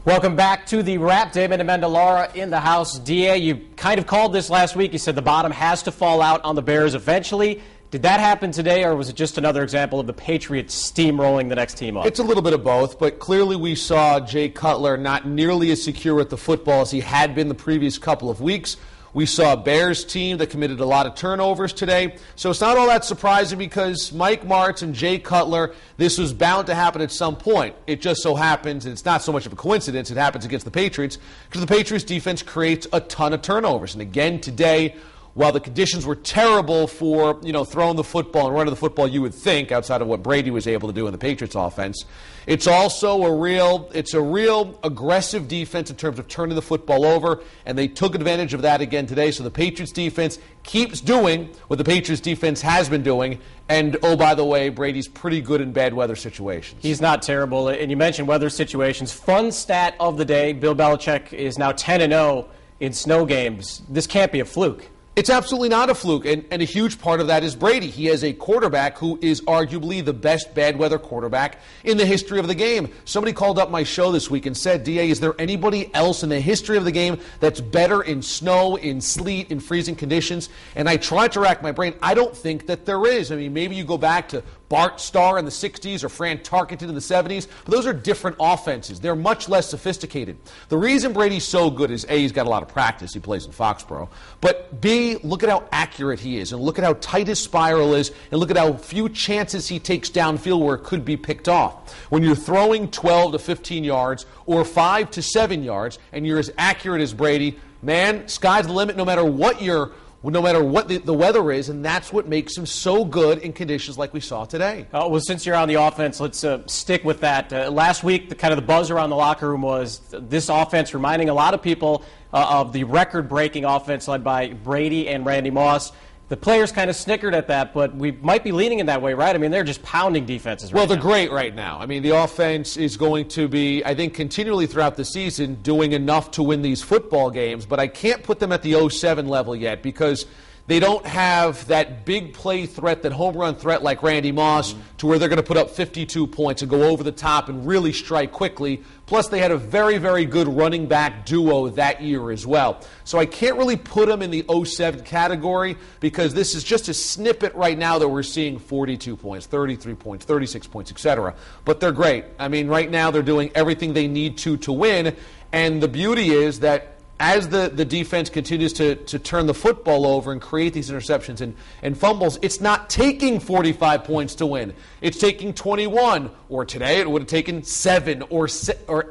Welcome back to the Wrap. Damon Amendolara in the house. DA, you kind of called this last week. You said the bottom has to fall out on the Bears eventually. Did that happen today, or was it just another example of the Patriots steamrolling the next team up? It's a little bit of both, but clearly we saw Jay Cutler not nearly as secure with the football as he had been the previous couple of weeks. We saw a Bears team that committed a lot of turnovers today. So it's not all that surprising because Mike Martz and Jay Cutler, this was bound to happen at some point. It just so happens, and it's not so much of a coincidence, it happens against the Patriots, because the Patriots defense creates a ton of turnovers. And again today, while the conditions were terrible for, throwing the football and running the football, you would think, outside of what Brady was able to do in the Patriots offense, it's also a real aggressive defense in terms of turning the football over, and they took advantage of that again today. So the Patriots defense keeps doing what the Patriots defense has been doing, and oh, by the way, Brady's pretty good in bad weather situations. He's not terrible, and you mentioned weather situations. Fun stat of the day, Bill Belichick is now 10-0 in snow games. This can't be a fluke. It's absolutely not a fluke, and a huge part of that is Brady. He has a quarterback who is arguably the best bad weather quarterback in the history of the game. Somebody called up my show this week and said, DA, is there anybody else in the history of the game that's better in snow, in sleet, in freezing conditions? And I tried to rack my brain. I don't think that there is. I mean, maybe you go back to Bart Starr in the 60s or Fran Tarkenton in the 70s, but those are different offenses. They're much less sophisticated. The reason Brady's so good is, A, he's got a lot of practice. He plays in Foxborough. But B, look at how accurate he is, and look at how tight his spiral is, and look at how few chances he takes downfield where it could be picked off. When you're throwing 12 to 15 yards or 5 to 7 yards, and you're as accurate as Brady, man, sky's the limit no matter what the weather is, and that's what makes him so good in conditions like we saw today. Well, since you're on the offense, let's stick with that. Last week, the buzz around the locker room was this offense reminding a lot of people of the record-breaking offense led by Brady and Randy Moss. The players kind of snickered at that, but we might be leaning in that way, right? I mean, they're just pounding defenses right now. Well, they're great right now. I mean, the offense is going to be, I think, continually throughout the season doing enough to win these football games, but I can't put them at the 07 level yet because they don't have that big play threat, that home run threat like Randy Moss, to where they're going to put up 52 points and go over the top and really strike quickly. Plus, they had a very, very good running back duo that year as well. So I can't really put them in the 07 category because this is just a snippet right now that we're seeing 42 points, 33 points, 36 points, etc. But they're great. I mean, right now they're doing everything they need to win. And the beauty is that as the defense continues to turn the football over and create these interceptions and fumbles, it's not taking 45 points to win. It's taking 21, or today it would have taken 7 or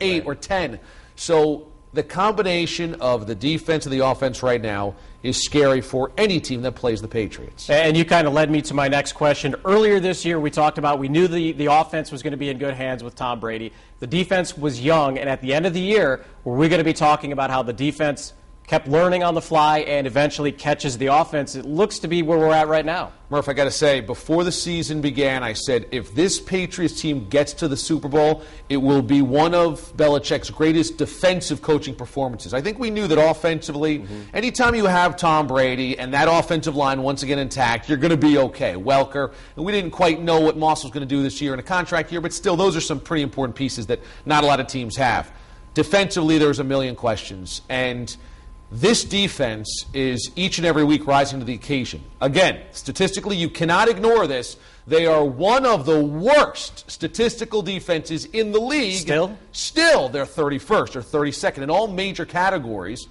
8 or 10. So the combination of the defense and the offense right now is scary for any team that plays the Patriots. And you kind of led me to my next question. Earlier this year, we knew the offense was going to be in good hands with Tom Brady. The defense was young, and at the end of the year, were we going to be talking about how the defense kept learning on the fly and eventually catches the offense? It looks to be where we're at right now. Murph, I got to say, before the season began, I said, if this Patriots team gets to the Super Bowl, it will be one of Belichick's greatest defensive coaching performances. I think we knew that offensively, anytime you have Tom Brady and that offensive line once again intact, you're going to be okay. Welker, and we didn't quite know what Moss was going to do this year in a contract year, but still, those are some pretty important pieces that not a lot of teams have. Defensively, there's a million questions, and this defense is each and every week rising to the occasion. Again, statistically, you cannot ignore this. They are one of the worst statistical defenses in the league. Still, they're 31st or 32nd in all major categories.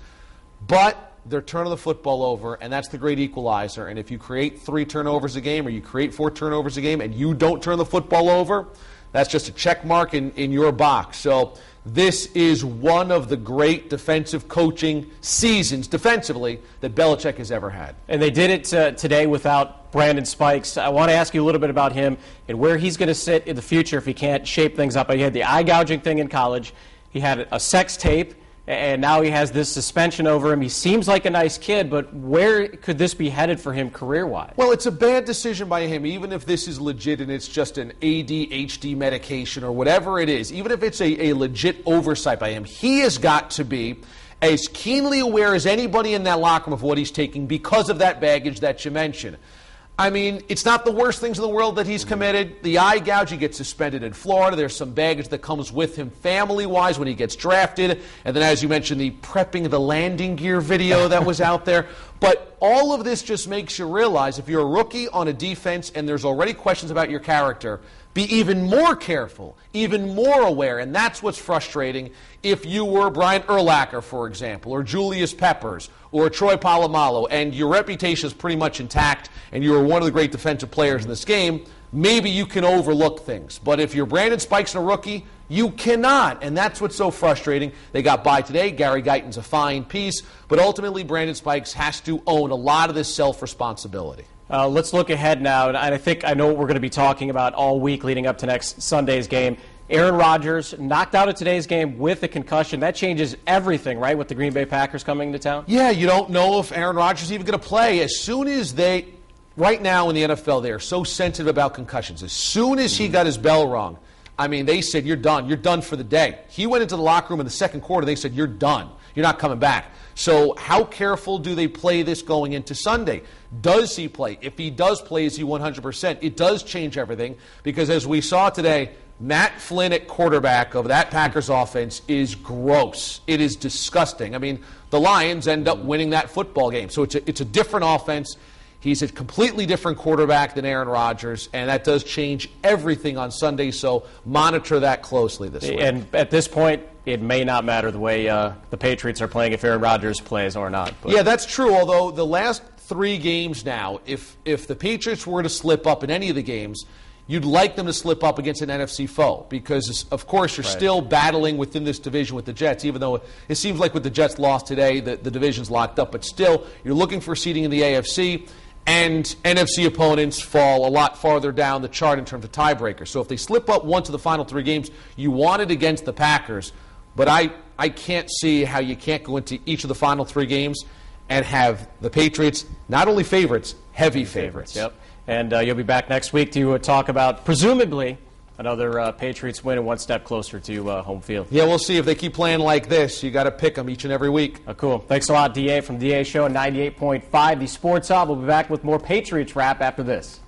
But they're turning the football over, and that's the great equalizer. And if you create 3 turnovers a game or you create 4 turnovers a game and you don't turn the football over, that's just a check mark in your box. So this is one of the great defensive coaching seasons defensively that Belichick has ever had. And they did it today without Brandon Spikes. I want to ask you a little bit about him and where he's going to sit in the future if he can't shape things up. He had the eye gouging thing in college. He had a sex tape. And now he has this suspension over him. He seems like a nice kid, but where could this be headed for him career-wise? Well, it's a bad decision by him, even if this is legit and it's just an ADHD medication or whatever it is. Even if it's a legit oversight by him, he has got to be as keenly aware as anybody in that locker room of what he's taking because of that baggage that you mentioned. I mean, it's not the worst things in the world that he's committed. The eye gouge, he gets suspended in Florida. There's some baggage that comes with him family-wise when he gets drafted. And then, as you mentioned, the prepping the landing gear video that was out there. But all of this just makes you realize if you're a rookie on a defense and there's already questions about your character, be even more careful, even more aware. And that's what's frustrating if you were Brian Urlacher, for example, or Julius Peppers, or Troy Polamalu, and your reputation is pretty much intact, and you were one of the great defensive players in this game, maybe you can overlook things. But if you're Brandon Spikes and a rookie, you cannot, and that's what's so frustrating. They got by today. Gary Guyton's a fine piece, but ultimately Brandon Spikes has to own a lot of this self-responsibility. Let's look ahead now, and I know what we're going to be talking about all week leading up to next Sunday's game. Aaron Rodgers knocked out of today's game with a concussion. That changes everything, right, with the Green Bay Packers coming to town? Yeah, you don't know if Aaron Rodgers is even going to play. As soon as right now in the NFL, they are so sensitive about concussions. As soon as he got his bell rung, I mean, they said, you're done. You're done for the day. He went into the locker room in the second quarter. They said, you're done. You're not coming back. So how careful do they play this going into Sunday? Does he play? If he does play, is he 100%? It does change everything because as we saw today, Matt Flynn at quarterback of that Packers offense is gross. It is disgusting. I mean, the Lions end up winning that football game. So it's a different offense. He's a completely different quarterback than Aaron Rodgers, and that does change everything on Sunday, so monitor that closely this week. And at this point, it may not matter the way the Patriots are playing if Aaron Rodgers plays or not. But. Yeah, that's true, although the last 3 games now, if the Patriots were to slip up in any of the games, you'd like them to slip up against an NFC foe because, of course, you're still battling within this division with the Jets, even though it seems like with the Jets lost today, the division's locked up. But still, you're looking for seeding in the AFC. And NFC opponents fall a lot farther down the chart in terms of tiebreakers. So if they slip up one to the final 3 games, you want it against the Packers. But I can't see how you can't go into each of the final 3 games and have the Patriots not only favorites, heavy favorites. Yep. And you'll be back next week to talk about, presumably, another Patriots win and one step closer to home field. Yeah, we'll see. If they keep playing like this, you got to pick them each and every week. Cool. Thanks a lot, DA, from DA Show 98.5, the Sports Hub. We'll be back with more Patriots wrap after this.